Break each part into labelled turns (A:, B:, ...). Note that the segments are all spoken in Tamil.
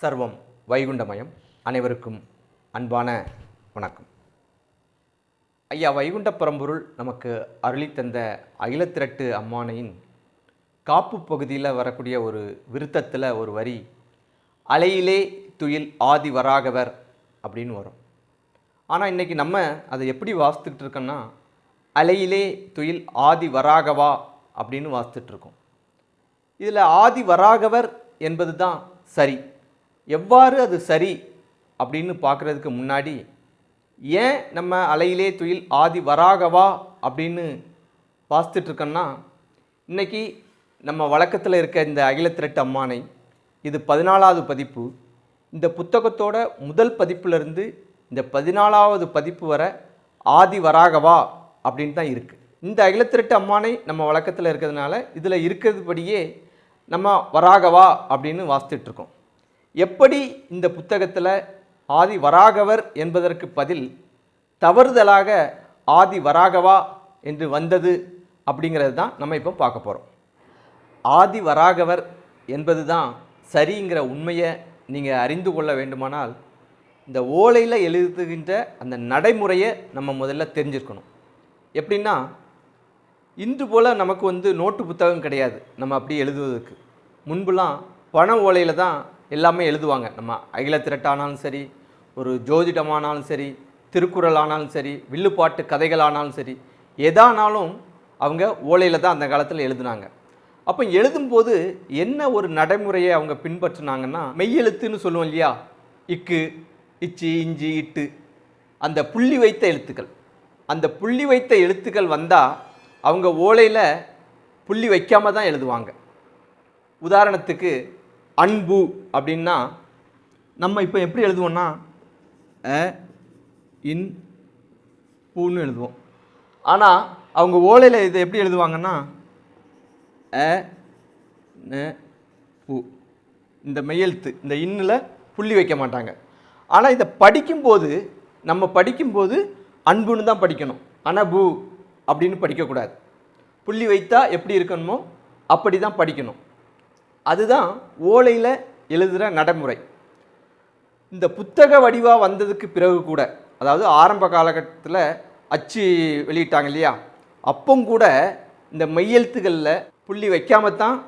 A: சர்வம் வைகுண்டமயம். அனைவருக்கும் அன்பான வணக்கம். ஐயா வைகுண்ட பரம்பொருள் நமக்கு அருளித்தந்த அகிலத்திரட்டு அம்மானையின் காப்பு பகுதியில் வரக்கூடிய ஒரு விருத்தத்தில் ஒரு வரி, அலையிலே துயில் ஆதி வராகவர் அப்படின்னு வரும். ஆனால் இன்றைக்கி நம்ம அதை எப்படி வாசித்துக்கிட்டு இருக்கோன்னா, அலையிலே துயில் ஆதி வராகவா அப்படின்னு வாசித்துட்ருக்கோம். இதில் ஆதி வராகவர் என்பது தான் சரி. எவ்வாறு அது சரி அப்படின்னு பார்க்குறதுக்கு முன்னாடி, ஏன் நம்ம அலையிலே துயில் ஆதி வராகவா அப்படின்னு வாசித்துட்ருக்கோன்னா, இன்றைக்கி நம்ம வழக்கத்தில் இருக்க இந்த அகிலத்திரட்டு அம்மானை, இது 14வது பதிப்பு. இந்த புத்தகத்தோட முதல் பதிப்பிலிருந்து இந்த 14வது பதிப்பு வர ஆதி வராகவா அப்படின்னு தான் இருக்குது. இந்த அகிலத்திரட்டு அம்மானை நம்ம வழக்கத்தில் இருக்கிறதுனால இதில் இருக்கிறதுபடியே நம்ம வராகவா அப்படின்னு வாசித்துட்ருக்கோம். எப்படி இந்த புத்தகத்தில் ஆதி வராகவர் என்பதற்கு பதில் தவறுதலாக ஆதி வராகவா என்று வந்தது அப்படிங்கிறது தான் நம்ம இப்போ பார்க்க போகிறோம். ஆதி வராகவர் என்பது தான் சரிங்கிற உண்மையை நீங்கள் அறிந்து கொள்ள வேண்டுமானால், இந்த ஓலையில் எழுதுகின்ற அந்த நடைமுறையை நம்ம முதல்ல தெரிஞ்சிருக்கணும். எப்படின்னா, இன்று போல் நமக்கு நோட்டு புத்தகம் கிடையாது. நம்ம அப்படி எழுதுவதற்கு முன்புலாம் பண ஓலையில் தான் எல்லாமே எழுதுவாங்க. நம்ம அகிலத்திரட்டானாலும் சரி, ஒரு ஜோதிடமானாலும் சரி, திருக்குறள் ஆனாலும் சரி, வில்லுப்பாட்டு கதைகள் ஆனாலும் சரி, எதானாலும் அவங்க ஓலையில் தான் அந்த காலத்தில் எழுதுனாங்க. அப்போ எழுதும்போது என்ன ஒரு நடைமுறையை அவங்க பின்பற்றினாங்கன்னா, மெய்யெழுத்துன்னு சொல்லுவோம் இல்லையா, இக்கு, இச்சி, இஞ்சி, இட்டு, அந்த புள்ளி வைத்த எழுத்துக்கள், அந்த புள்ளி வைத்த எழுத்துக்கள் வந்தால் அவங்க ஓலையில் புள்ளி வைக்காமல் தான் எழுதுவாங்க. உதாரணத்துக்கு அன்பு அப்படின்னா நம்ம இப்போ எப்படி எழுதுவோம்னா, அ இன் பூன்னு எழுதுவோம். ஆனால் அவங்க ஓலையில் இதை எப்படி எழுதுவாங்கன்னா, அ ந பூ, இந்த மெய்யெழுத்து, இந்த இன்னில் புள்ளி வைக்க மாட்டாங்க. ஆனால் இதை படிக்கும்போது, நம்ம படிக்கும்போது அன்புன்னு தான் படிக்கணும். அனபு அப்படின்னு படிக்கக்கூடாது. புள்ளி வைத்தா எப்படி இருக்கணுமோ அப்படி தான் படிக்கணும். அதுதான் ஓலையில் எழுதுகிற நடைமுறை. இந்த புத்தக வடிவாக வந்ததுக்கு பிறகு கூட, அதாவது ஆரம்ப காலகட்டத்தில் அச்சு வெளியிட்டாங்க இல்லையா, அப்போ கூட இந்த மெய்யெழுத்துக்களில் புள்ளி வைக்காமல் தான்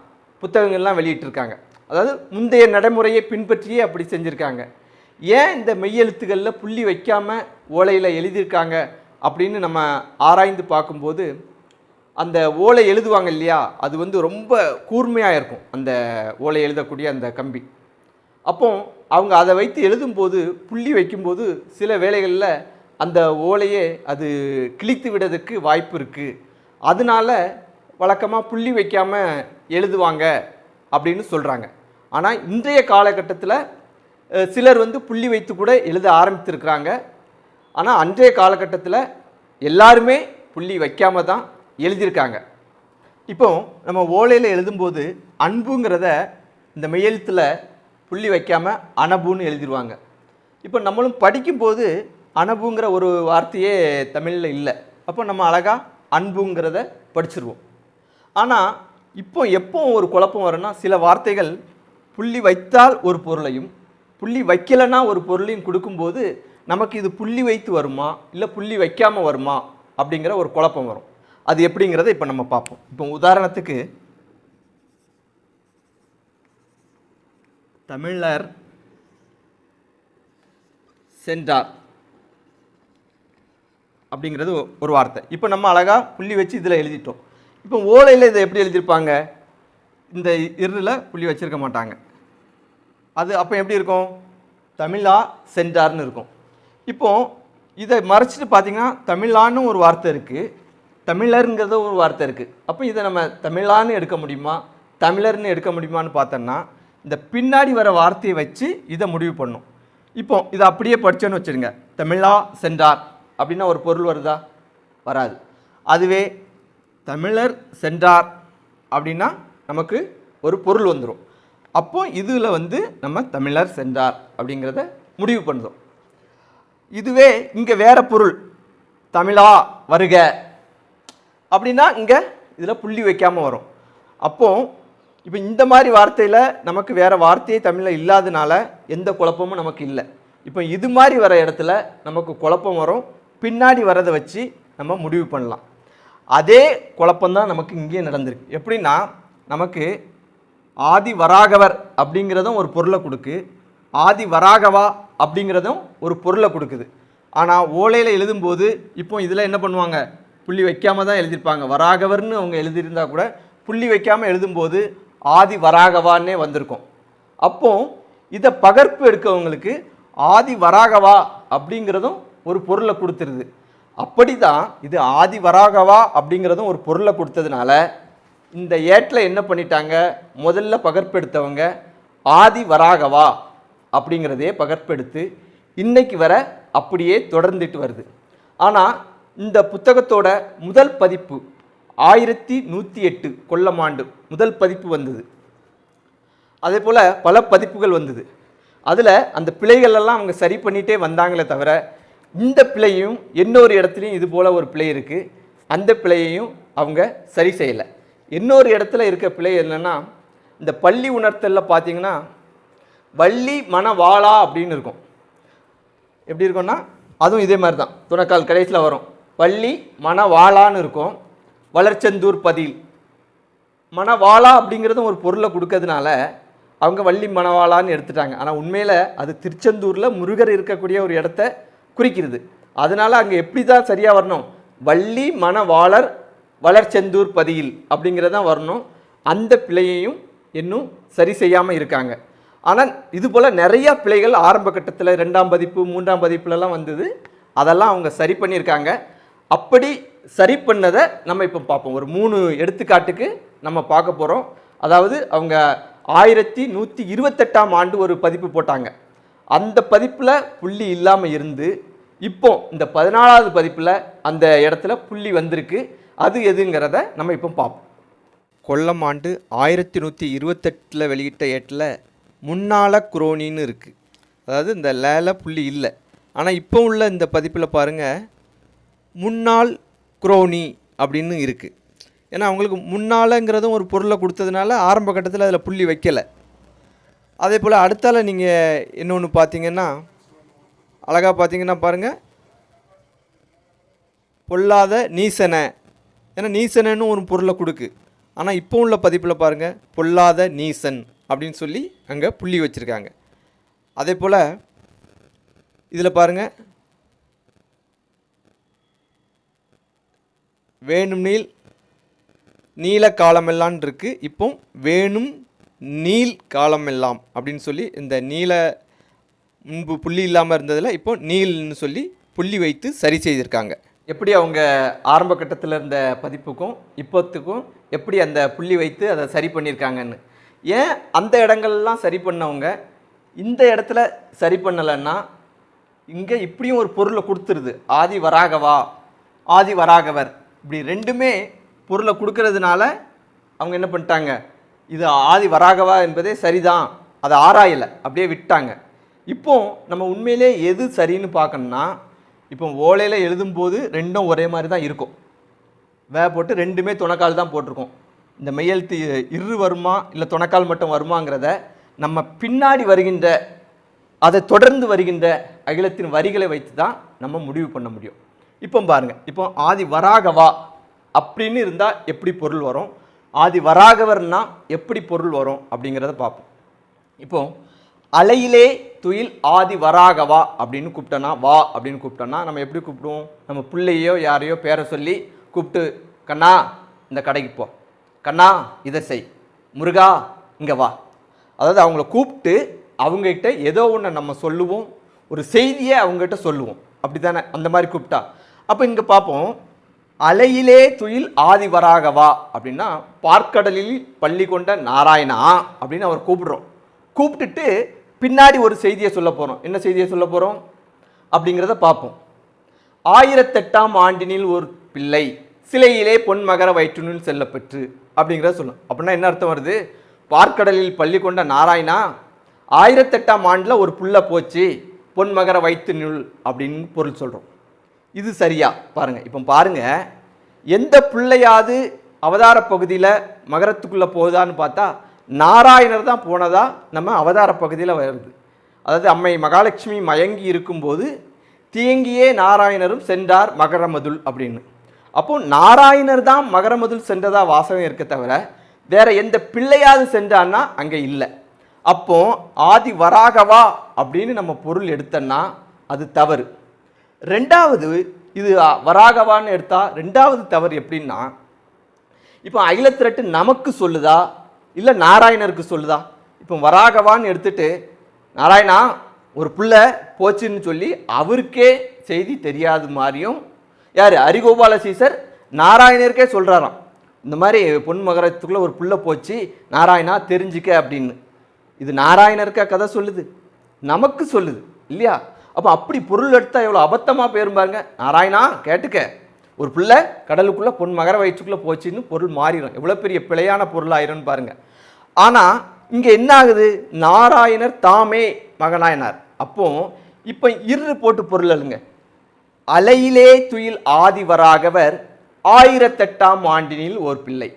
A: புத்தகங்கள்லாம் வெளியிட்டிருக்காங்க. அதாவது முந்தைய நடைமுறையை பின்பற்றியே அப்படி செஞ்சுருக்காங்க. ஏன் இந்த மெய்யெழுத்துக்களில் புள்ளி வைக்காமல் ஓலையில் எழுதியிருக்காங்க அப்படின்னு நம்ம ஆராய்ந்து பார்க்கும்போது, அந்த ஓலை எழுதுவாங்க இல்லையா, அது ரொம்ப கூர்மையாக இருக்கும், அந்த ஓலை எழுதக்கூடிய அந்த கம்பி. அப்போ அவங்க அதை வைத்து எழுதும்போது, புள்ளி வைக்கும்போது சில வேளைகளில் அந்த ஓலையே அது கிழித்து விடுறதுக்கு வாய்ப்பு இருக்குது. அதனால வழக்கமாக புள்ளி வைக்காமல் எழுதுவாங்க அப்படின்னு சொல்கிறாங்க. ஆனால் இன்றைய காலகட்டத்தில் சிலர் புள்ளி வைத்து கூட எழுத ஆரம்பித்திருக்கிறாங்க. ஆனால் அன்றைய காலகட்டத்தில் எல்லாருமே புள்ளி வைக்காமல் தான் எழுதியிருக்காங்க. இப்போ நம்ம ஓலையில் எழுதும்போது அன்புங்கிறத இந்த மெய்யெழுத்தில் புள்ளி வைக்காமல் அனபுன்னு எழுதிடுவாங்க. இப்போ நம்மளும் படிக்கும்போது அனபுங்கிற ஒரு வார்த்தையே தமிழில் இல்லை. அப்போ நம்ம அழகாக அன்புங்கிறத படிச்சிருவோம். ஆனால் எப்போ ஒரு குழப்பம் வரும்னா, சில வார்த்தைகள் புள்ளி வைத்தால் ஒரு பொருளையும் புள்ளி வைக்கலைன்னா ஒரு பொருளையும் கொடுக்கும்போது நமக்கு இது புள்ளி வைத்து வருமா இல்லை புள்ளி வைக்காமல் வருமா அப்படிங்கிற ஒரு குழப்பம் வரும். அது எப்படிங்கிறத இப்போ நம்ம பார்ப்போம். இப்போ உதாரணத்துக்கு, தமிழர் சென்றார் அப்படிங்கிறது ஒரு வார்த்தை. இப்போ நம்ம அழகாக புள்ளி வச்சு இதில் எழுதிட்டோம். இப்போ ஓலையில் இதை எப்படி எழுதியிருப்பாங்க, இந்த இருளில் புள்ளி வச்சுருக்க மாட்டாங்க. அது அப்போ எப்படி இருக்கும், தமிழா சென்றார்னு இருக்கும். இப்போது இதை மறைச்சிட்டு பார்த்தீங்கன்னா தமிழான்னு ஒரு வார்த்தை இருக்குது, தமிழருங்கிறத ஒரு வார்த்தை இருக்குது. அப்போ இதை நம்ம தமிழான்னு எடுக்க முடியுமா தமிழர்னு எடுக்க முடியுமான்னு பார்த்தோன்னா, இந்த பின்னாடி வர வார்த்தையை வச்சு இதை முடிவு பண்ணும். இப்போ இதை அப்படியே படித்தோன்னு வச்சுருங்க, தமிழா சென்றார் அப்படின்னா ஒரு பொருள் வருதா, வராது. அதுவே தமிழர் சென்றார் அப்படின்னா நமக்கு ஒரு பொருள் வந்துடும். அப்போ இதில் வந்து நம்ம தமிழர் சென்றார் அப்படிங்கிறத முடிவு பண்ணுறோம். இதுவே இங்கே வேற பொருள், தமிழா வருக அப்படின்னா இங்கே இதில் புள்ளி வைக்காமல் வரும். அப்போது இப்போ இந்த மாதிரி வார்த்தையில் நமக்கு வேறு வார்த்தையே தமிழில் இல்லாதனால எந்த குழப்பமும் நமக்கு இல்லை. இப்போ இது மாதிரி வர இடத்துல நமக்கு குழப்பம் வரும். பின்னாடி வரதை வச்சு நம்ம முடிவு பண்ணலாம். அதே குழப்பம்தான் நமக்கு இங்கே நடந்திருக்கு. எப்படின்னா, நமக்கு ஆதி வராகவர் அப்படிங்கிறதும் ஒரு பொருளை கொடுக்கு, ஆதி வராகவா அப்படிங்கிறதும் ஒரு பொருளை கொடுக்குது. ஆனால் ஓலையில் எழுதும்போது இப்போ இதில் என்ன பண்ணுவாங்க, புள்ளி வைக்காமல் தான் எழுதியிருப்பாங்க. வராகவர்னு அவங்க எழுதியிருந்தா கூட புள்ளி வைக்காமல் எழுதும்போது ஆதி வராகவான்னே வந்திருக்கும். அப்போ இதை பகர்ப்பு எடுக்கவங்களுக்கு ஆதி வராகவா அப்படிங்கிறதும் ஒரு பொருளை கொடுத்துருது. அப்படி தான் இது ஆதி வராகவா அப்படிங்கிறதும் ஒரு பொருளை கொடுத்ததுனால இந்த ஏட்டில் என்ன பண்ணிட்டாங்க, முதல்ல பகற்பெடுத்தவங்க ஆதி வராகவா அப்படிங்கிறதே பகற்பெடுத்து இன்னைக்கு வர அப்படியே தொடர்ந்துட்டு வருது. ஆனால் இந்த புத்தகத்தோட முதல் பதிப்பு 1108 கொல்லம் ஆண்டு முதல் பதிப்பு வந்தது. அதே போல் பல பதிப்புகள் வந்தது. அதில் அந்த பிழைகளெல்லாம் அவங்க சரி பண்ணிகிட்டே வந்தாங்களே தவிர இந்த பிழையும் இன்னொரு இடத்துலையும் இது போல் ஒரு பிழை இருக்குது, அந்த பிழையையும் அவங்க சரி செய்யலை. இன்னொரு இடத்துல இருக்க பிழை என்னென்னா, இந்த பள்ளி உணர்த்தலில் பார்த்தீங்கன்னா வள்ளி மணவாளா அப்படின்னு இருக்கும். எப்படி இருக்கும்னா அதுவும் இதே மாதிரி தான், துணைக்கால் கடைசியில் வரும். வள்ளி மணவாளான்னு இருக்கும். வளர்ச்செந்தூர் பதில் மணவாளா அப்படிங்கிறதும் ஒரு பொருளை கொடுக்கறதுனால அவங்க வள்ளி மணவாளான்னு எடுத்துட்டாங்க. ஆனால் உண்மையில் அது திருச்செந்தூரில் முருகர் இருக்கக்கூடிய ஒரு இடத்த குறிக்கிறது. அதனால் அங்கே எப்படி தான் சரியாக வரணும், வள்ளி மணவாளர் வளர்ச்செந்தூர் பதியில் அப்படிங்கிறதான் வரணும். அந்த பிழையையும் இன்னும் சரி செய்யாமல் இருக்காங்க. ஆனால் இது போல் நிறையா பிழைகள் ஆரம்ப கட்டத்தில் 2ஆம் பதிப்பு 3ஆம் பதிப்புலலாம் வந்தது. அதெல்லாம் அவங்க சரி பண்ணியிருக்காங்க. அப்படி சரி பண்ணதை நம்ம இப்போ பார்ப்போம். ஒரு 3 எடுத்துக்காட்டுக்கு நம்ம பார்க்க போகிறோம். அதாவது அவங்க 1128ஆம் ஆண்டு ஒரு பதிப்பு போட்டாங்க. அந்த பதிப்பில் புள்ளி இல்லாமல் இருந்து இப்போ இந்த 14வது பதிப்பில் அந்த இடத்துல புள்ளி வந்திருக்கு. அது எதுங்கிறத நம்ம இப்போ பார்ப்போம். கொல்லம் ஆண்டு 1128 வெளியிட்ட ஏட்டில் முன்னால குரோனின்னு இருக்குது. அதாவது இந்த லேல புள்ளி இல்லை. ஆனால் இப்போ உள்ள இந்த பதிப்பில் பாருங்கள், முன்னாள் குரோனி அப்படின்னு இருக்குது. ஏன்னா அவங்களுக்கு முன்னாலங்கிறதும் ஒரு பொருளை கொடுத்ததுனால ஆரம்ப கட்டத்தில் அதில் புள்ளி வைக்கலை. அதே போல் அடுத்தால நீங்கள் இன்னொன்று பார்த்தீங்கன்னா, அழகாக பார்த்தீங்கன்னா பாருங்கள், பொல்லாத நீசனை. ஏன்னா நீசனன்னு ஒரு பொருளை கொடுக்கு. ஆனால் இப்போ உள்ள பதிப்பில் பாருங்கள், பொல்லாத நீசன் அப்படின்னு சொல்லி அங்கே புள்ளி வச்சுருக்காங்க. அதே போல் இதில் பாருங்கள், வேணும் நீல் நீல காலமெல்லாம் இருக்குது. இப்போ வேணும் நீல் காலமெல்லாம் அப்படின்னு சொல்லி இந்த நீல முன்பு புள்ளி இல்லாமல் இருந்ததில் இப்போ நீல்னு சொல்லி புள்ளி வைத்து சரி செய்திருக்காங்க. எப்படி அவங்க ஆரம்ப கட்டத்தில் இருந்த பதிப்புக்கும் இப்போத்துக்கும் எப்படி அந்த புள்ளி வைத்து அதை சரி பண்ணியிருக்காங்கன்னு. ஏன் அந்த இடங்கள்லாம் சரி பண்ணவங்க இந்த இடத்துல சரி பண்ணலைன்னா, இங்கே இப்படியும் ஒரு பொருளை கொடுத்துருது, ஆதி வராகவா ஆதி வராகவர் இப்படி ரெண்டுமே பொருளை கொடுக்கறதுனால அவங்க என்ன பண்ணிட்டாங்க, இது ஆதி வராகவா என்பதே சரிதான், அதை ஆராயலை, அப்படியே விட்டாங்க. இப்போ நம்ம உண்மையிலே எது சரின்னு பார்க்கணுன்னா, இப்போ ஓலையில் எழுதும்போது ரெண்டும் ஒரே மாதிரி தான் இருக்கும். போட்டு ரெண்டுமே துணைக்கால் தான் போட்டிருக்கோம். இந்த மெய்யெழுத்து இரு வருமா இல்லை துணைக்கால் மட்டும் வருமாங்கிறத நம்ம பின்னாடி வருகின்ற அதை தொடர்ந்து வருகின்ற அகிலத்தின் வரிகளை வைத்து தான் நம்ம முடிவு பண்ண முடியும். இப்போ பாருங்கள், இப்போ ஆதி வராகவா அப்படின்னு இருந்தால் எப்படி பொருள் வரும், ஆதி வராகவர்னா எப்படி பொருள் வரும் அப்படிங்கிறத பார்ப்போம். இப்போ அலையிலே துயில் ஆதி வராகவா அப்படின்னு கூப்பிட்டோன்னா, வா அப்படின்னு கூப்பிட்டோன்னா நம்ம எப்படி கூப்பிடுவோம், நம்ம பிள்ளையோ யாரையோ பேரை சொல்லி கூப்பிட்டு, கண்ணா இந்த கடைக்கு போ, கண்ணா இதை செய், முருகா இங்கே வா. அதாவது அவங்கள கூப்பிட்டு அவங்ககிட்ட ஏதோ ஒன்று நம்ம சொல்லுவோம், ஒரு செய்தியை அவங்ககிட்ட சொல்லுவோம், அப்படி தானே, அந்த மாதிரி கூப்பிட்டா. அப்போ இங்கே பார்ப்போம், அலையிலே துயில் ஆதி வராகவா அப்படின்னா பார்க்கடலில் பள்ளி கொண்ட நாராயணா அப்படின்னு அவர் கூப்பிடுறோம். கூப்பிட்டுட்டு பின்னாடி ஒரு செய்தியை சொல்ல போகிறோம். என்ன செய்தியை சொல்ல போகிறோம் அப்படிங்கிறத பார்ப்போம். 1008ஆம் ஆண்டினில் ஒரு பிள்ளை சிலையிலே பொன்மகர வயிற்றுனுள் செல்லப்பெற்று அப்படிங்கிறத சொல்லணும். அப்படின்னா என்ன அர்த்தம் வருது, பார்க்கடலில் பள்ளி கொண்ட நாராயணா 1008ஆம் ஆண்டில் ஒரு புள்ள போச்சு, பொன்மகர வைத்து நுள் அப்படின்னு பொருள் சொல்கிறோம். இது சரியா பாருங்க. இப்போ பாருங்க, எந்த பிள்ளையாவது அவதார பகுதியில் மகரத்துக்குள்ளே போகுதான்னு பார்த்தா நாராயணர் தான் போனதா நம்ம அவதார பகுதியில் வருது. அதாவது அம்மை மகாலட்சுமி மயங்கி இருக்கும்போது தீங்கியே நாராயணரும் சென்றார் மகரமதுள் அப்படின்னு. அப்போ நாராயணர் தான் மகரமதுள் சென்றதா வாசகம் இருக்க தவிர வேற எந்த பிள்ளையாவது சென்றான்னா அங்கே இல்லை. அப்போ ஆதி வராகவா அப்படின்னு நம்ம பொருள் எடுத்தோன்னா அது தவறு. ரெண்டாவது, இது வராகவான்னு எடுத்தா ரெண்டாவது தவறு எப்படின்னா, இப்போ அகிலத்திரட்டு நமக்கு சொல்லுதா இல்லை நாராயணருக்கு சொல்லுதா? இப்போ வராகவான்னு எடுத்துட்டு நாராயணா ஒரு பிள்ளை போச்சுன்னு சொல்லி அவருக்கே செய்தி தெரியாத மாதிரியும் யார் அரிகோபால சீசர் நாராயணருக்கே சொல்கிறாராம், இந்த மாதிரி பொன்மகரத்துக்குள்ளே ஒரு பிள்ளை போச்சு நாராயணா தெரிஞ்சுக்க அப்படின்னு. இது நாராயணருக்கா கதை சொல்லுது? நமக்கு சொல்லுது இல்லையா? அப்போ அப்படி பொருள் எடுத்தால் எவ்வளோ அபத்தமாக போயிரும் பாருங்க. நாராயணா கேட்டுக்க, ஒரு பிள்ளை கடலுக்குள்ளே பொன்மகர வயிற்றுக்குள்ளே போச்சுன்னு பொருள் மாறிடும். எவ்வளோ பெரிய பிழையான பொருளாயிரும்னு பாருங்க. ஆனால் இங்கே என்ன ஆகுது, நாராயணர் தாமே மகனாயினார். அப்போ இப்போ இரு போட்டு பொருள் அழுங்க. அலையிலே துயில் ஆதிவராகவர் 1008ஆம் ஆண்டினில் ஒரு பிள்ளை.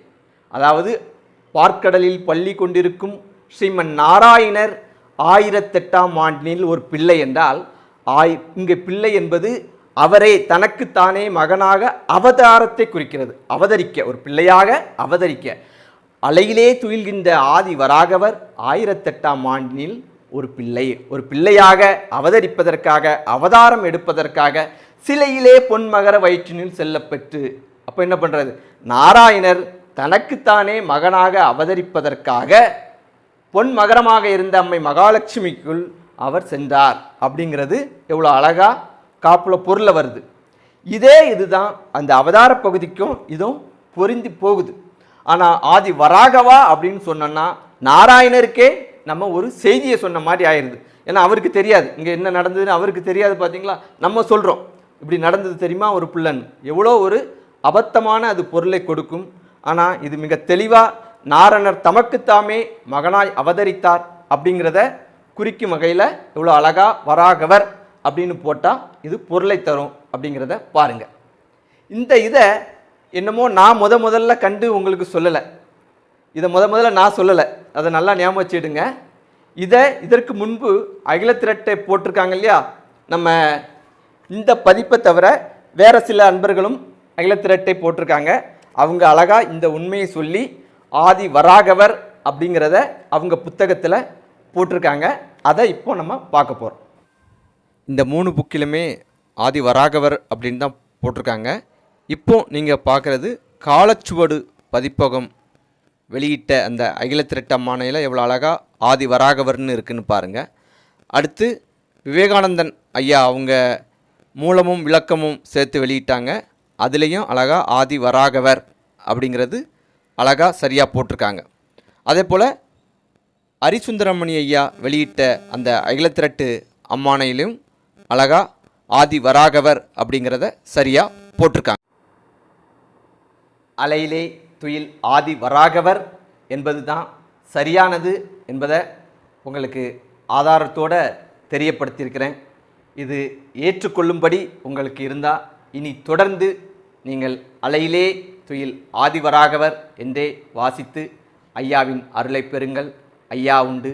A: அதாவது பார்க்கடலில் பள்ளி கொண்டிருக்கும் ஸ்ரீமன் நாராயணர் 1008ஆம் ஆண்டினில் ஒரு பிள்ளை என்றால் இங்கே பிள்ளை என்பது அவரே தனக்குத்தானே மகனாக அவதாரத்தை குறிக்கிறது. அவதரிக்க, ஒரு பிள்ளையாக அவதரிக்க. அலையிலே துயில்கின்ற ஆதி வராகவர் 1008ஆம் ஆண்டினில் ஒரு பிள்ளை, ஒரு பிள்ளையாக அவதரிப்பதற்காக, அவதாரம் எடுப்பதற்காக சிலையிலே பொன்மகர வயிற்றினில் செல்லப்பெற்று. அப்போ என்ன பண்ணுறது, நாராயணர் தனக்குத்தானே மகனாக அவதரிப்பதற்காக பொன்மகரமாக இருந்த அம்மை மகாலட்சுமிக்குள் அவர் சென்றார் அப்படிங்கிறது எவ்வளோ அழகா காப்பில் பொருளை வருது. இதே இதுதான் அந்த அவதார பகுதிக்கும் இதுவும் பொருந்தி போகுது. ஆனால் ஆதி வராகவா அப்படின்னு சொன்னோன்னா நாராயணருக்கே நம்ம ஒரு செய்தியை சொன்ன மாதிரி ஆயிடுது. ஏன்னா அவருக்கு தெரியாது இங்கே என்ன நடந்ததுன்னு, அவருக்கு தெரியாது. பார்த்தீங்களா, நம்ம சொல்கிறோம் இப்படி நடந்தது தெரியுமா ஒரு பிள்ளைன்னு. எவ்வளோ ஒரு அபத்தமான அது பொருளை கொடுக்கும். ஆனால் இது மிக தெளிவாக நாரணர் தமக்குத்தாமே மகனாய் அவதரித்தார் அப்படிங்கிறத குறிக்கும் வகையில் எவ்வளோ அழகா வராகவர் அப்படின்னு போட்டால் இது பொருளை தரும் அப்படிங்கிறத பாருங்கள். இந்த இதை என்னமோ நான் முதல்ல கண்டு உங்களுக்கு சொல்லலை, இதை முதல்ல நான் சொல்லலை, அதை நல்லா ஞாபகம் வச்சுடுங்க. இதற்கு முன்பு அகிலத்திரட்டை போட்டிருக்காங்க இல்லையா, நம்ம இந்த பதிப்பை தவிர வேறு சில அன்பர்களும் அகிலத்திரட்டை போட்டிருக்காங்க. அவங்க அழகாக இந்த உண்மையை சொல்லி ஆதி வராகவர் அப்படிங்கிறத அவங்க புத்தகத்தில் போட்டிருக்காங்க. அதை இப்போ நம்ம பார்க்க போகிறோம். இந்த 3 புக்கிலுமே ஆதி வராகவர் அப்படின்னு தான் போட்டிருக்காங்க. இப்போ நீங்கள் பார்க்குறது காலச்சுவடு பதிப்பகம் வெளியிட்ட அந்த அகிலத்திரட்டாம் ஆணையில் எவ்வளோ அழகாக ஆதி வராகவர்னு இருக்குன்னு பாருங்கள். அடுத்து விவேகானந்தன் ஐயா அவங்க மூலமும் விளக்கமும் சேர்த்து வெளியிட்டாங்க. அதுலேயும் அழகாக ஆதி வராகவர் அப்படிங்கிறது அழகாக சரியாக போட்டிருக்காங்க. அதே போல் ஹரிசுந்தரமணி ஐயா வெளியிட்ட அந்த அகிலத்திரட்டு அம்மானையிலும் அழகாக ஆதி வராகவர் அப்படிங்கிறத சரியாக போட்டிருக்காங்க. அலையிலே துயில் ஆதி வராகவர் என்பது தான் சரியானது என்பதை உங்களுக்கு ஆதாரத்தோடு தெரியப்படுத்தியிருக்கிறேன். இது ஏற்றுக்கொள்ளும்படி உங்களுக்கு இருந்தால் இனி தொடர்ந்து நீங்கள் அலையிலே துயில் ஆதி வராகவர் என்றே வாசித்து ஐயாவின் அருளை பெறுங்கள். ஐயா உண்டு.